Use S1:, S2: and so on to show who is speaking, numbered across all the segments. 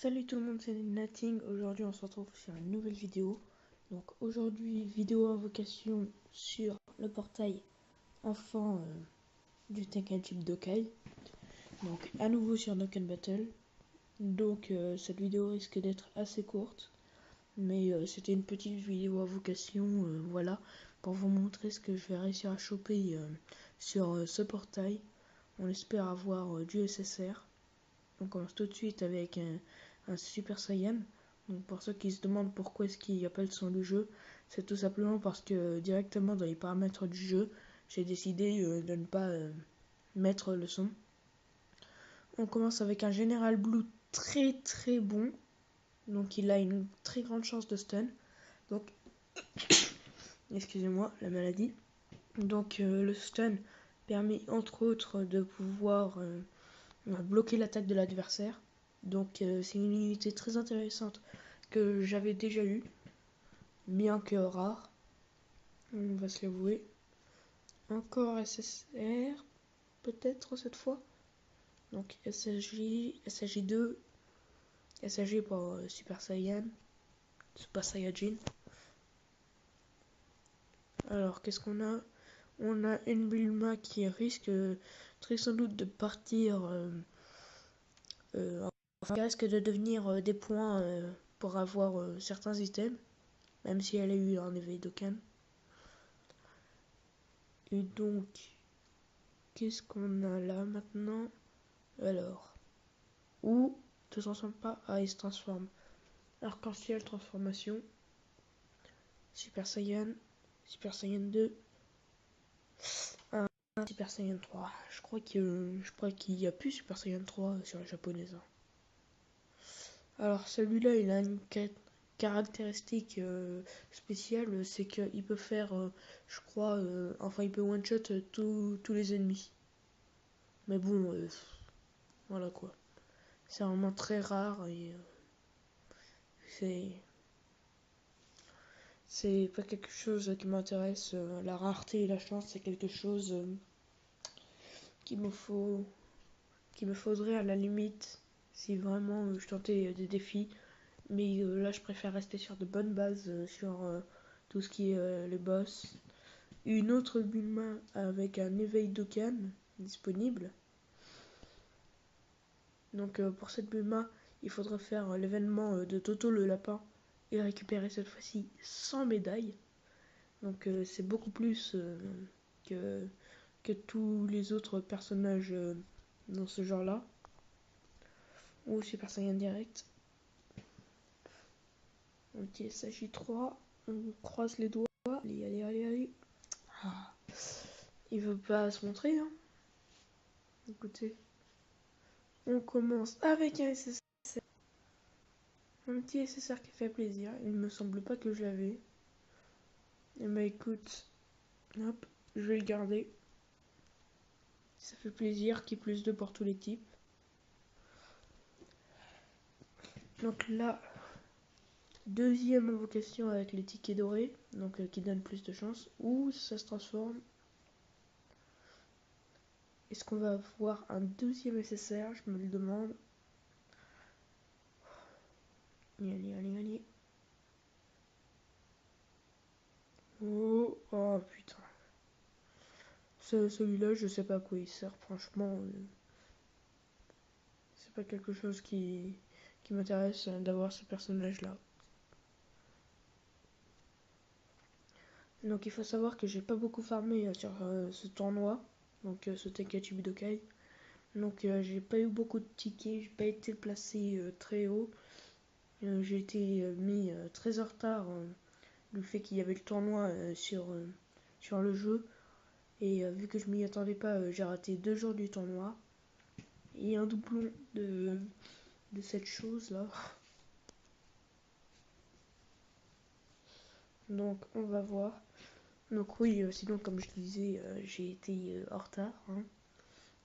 S1: Salut tout le monde, c'est Nating. Aujourd'hui, on se retrouve sur une nouvelle vidéo. Donc aujourd'hui, vidéo invocation sur le portail enfant du Tenkaichi Budokai. Donc à nouveau sur Dokkan Battle. Donc cette vidéo risque d'être assez courte, mais c'était une petite vidéo invocation, voilà, pour vous montrer ce que je vais réussir à choper sur ce portail. On espère avoir du SSR. On commence tout de suite avec un Super Saiyan. Donc pour ceux qui se demandent pourquoi est-ce qu'il n'y a pas le son du jeu, c'est tout simplement parce que directement dans les paramètres du jeu, j'ai décidé de ne pas mettre le son. On commence avec un General Blue très très bon. Donc il a une très grande chance de stun. Donc excusez-moi la maladie. Donc le stun permet entre autres de pouvoir bloquer l'attaque de l'adversaire. Donc c'est une unité très intéressante que j'avais déjà eue, bien que rare, on va se l'avouer. Encore SSR, peut-être cette fois. Donc SSJ, SSJ2, SSJ pour Super Saiyan, Super Saiyajin. Alors qu'est-ce qu'on a? On a une Bulma qui risque très sans doute de partir, qui risque de devenir des points pour avoir certains items, même si elle a eu un éveil Dokkan. Et donc, qu'est-ce qu'on a là maintenant? Alors, ou ne se transforme pas, il se transforme. Arc-en-ciel, transformation. Super Saiyan, Super Saiyan 2, un Super Saiyan 3. Je crois qu'il y a plus Super Saiyan 3 sur la japonaise. Alors celui-là, il a une caractéristique spéciale, c'est qu'il peut faire, je crois, enfin il peut one-shot tous les ennemis. Mais bon, voilà quoi. C'est vraiment très rare et c'est pas quelque chose qui m'intéresse. La rareté et la chance, c'est quelque chose qu'il me faudrait à la limite si vraiment je tentais des défis. Mais là, je préfère rester sur de bonnes bases, sur tout ce qui est les boss. Une autre Bulma avec un éveil Dokkan disponible. Donc pour cette Bulma, il faudra faire l'événement de Toto le lapin et récupérer cette fois-ci 100 médailles. Donc c'est beaucoup plus que, que tous les autres personnages dans ce genre-là. Ou Super Saiyan direct. Ok, s'agit 3. On croise les doigts. Allez, allez, allez, allez. Ah. Il veut pas se montrer, hein. Écoutez. On commence avec un SSR. Un petit SSR qui fait plaisir. Il me semble pas que je l'avais. Et bah écoute. Hop, je vais le garder. Ça fait plaisir qu'il y ait plus de pour tous les types. Donc là, deuxième invocation avec les tickets dorés, donc qui donne plus de chance. Ou ça se transforme. Est-ce qu'on va avoir un deuxième SSR? Je me le demande. Allez, allez, allez, allez. Oh, oh putain. Celui-là, je sais pas à quoi il sert, franchement. C'est pas quelque chose qui m'intéresse d'avoir ce personnage-là. Donc il faut savoir que j'ai pas beaucoup farmé sur ce tournoi, donc ce Tenkaichi Budokai. Donc j'ai pas eu beaucoup de tickets, j'ai pas été placé très haut. J'ai été mis très en retard du fait qu'il y avait le tournoi sur le jeu. Et vu que je m'y attendais pas, j'ai raté 2 jours du tournoi. Et un doublon de cette chose-là. Donc on va voir. Donc oui, sinon comme je disais, j'ai été en retard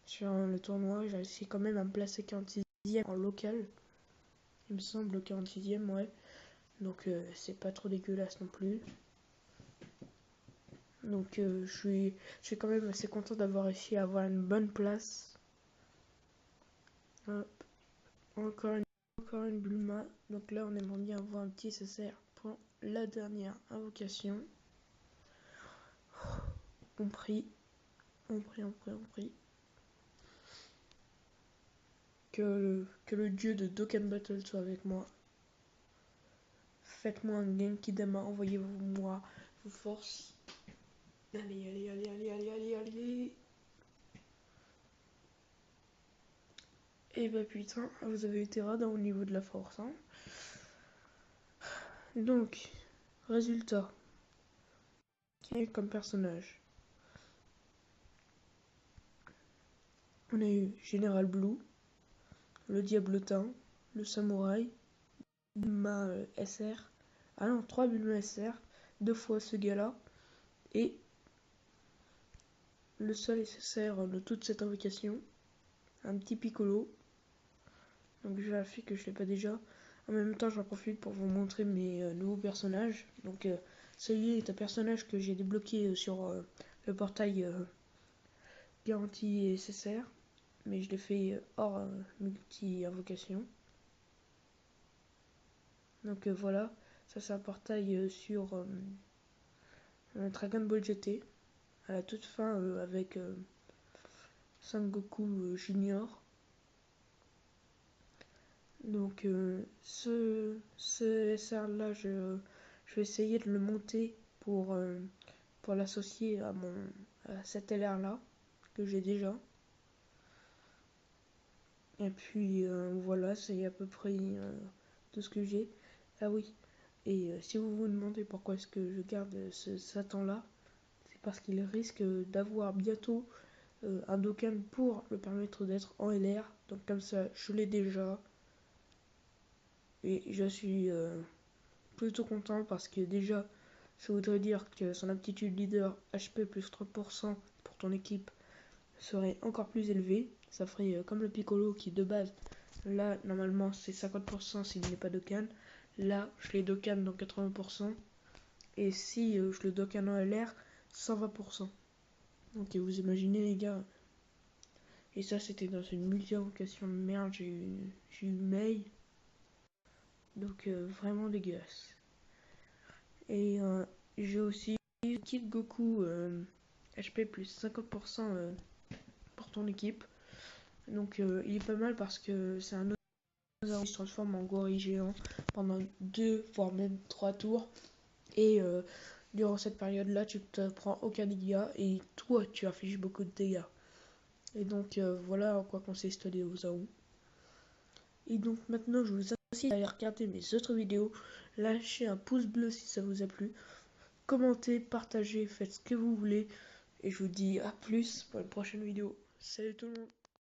S1: sur le tournoi. J'ai réussi quand même à me placer 46e en local. Il me semble 46e, ouais. Donc c'est pas trop dégueulasse non plus. Donc je suis quand même assez content d'avoir réussi à avoir une bonne place. Hop. Encore une encore une Bulma. Donc là, on aimerait bien avoir un petit SSR pour la dernière invocation. On prie. Que le dieu de Dokkan Battle soit avec moi. Faites-moi un Genki Dama, envoyez-moi vos forces. Allez. Et bah putain, vous avez été radin au niveau de la force. Hein. Donc, résultat. Qui est comme personnage? On a eu Général Blue, le Diablotin, le Samouraï, Bulma SR. Ah non, 3 Bulma SR, 2 fois ce gars-là. Et le seul SSR de toute cette invocation, un petit Piccolo. Donc je vérifie que je ne l'ai pas déjà. En même temps, j'en profite pour vous montrer mes nouveaux personnages. Donc celui-là est un personnage que j'ai débloqué sur le portail garantie et SSR. Mais je l'ai fait hors multi-invocation. Donc voilà, ça c'est un portail sur Dragon Ball GT. À la toute fin avec Sangoku Junior. Donc ce SR là, je vais essayer de le monter pour l'associer à cet LR là que j'ai déjà. Et puis voilà, c'est à peu près tout ce que j'ai. Ah oui, et si vous vous demandez pourquoi est-ce que je garde ce Satan là, c'est parce qu'il risque d'avoir bientôt un Dokkan pour le permettre d'être en LR. Donc comme ça, je l'ai déjà. Et je suis plutôt content parce que déjà, ça voudrait dire que son aptitude leader HP plus 30% pour ton équipe serait encore plus élevée. Ça ferait comme le Piccolo qui de base, là normalement c'est 50% s'il n'est pas Dokkan. Là, je l'ai Dokkan dans 80%. Et si je le Dokkan en LR, 120%. Donc vous imaginez les gars. Et ça c'était dans une multi-invocation de merde, j'ai eu Mei. Donc vraiment dégueulasse. Et j'ai aussi Kid Goku HP plus 50% pour ton équipe. Donc il est pas mal parce que c'est un autre qui se transforme en gorille géant pendant 2 voire même 3 tours. Et durant cette période là tu te prends aucun dégât et toi tu infliges beaucoup de dégâts. Et donc voilà en quoi consiste les Ozaou. Et donc maintenant je vous incite à aller regarder mes autres vidéos. Lâchez un pouce bleu si ça vous a plu. Commentez, partagez, faites ce que vous voulez. Et je vous dis à plus pour une prochaine vidéo. Salut tout le monde!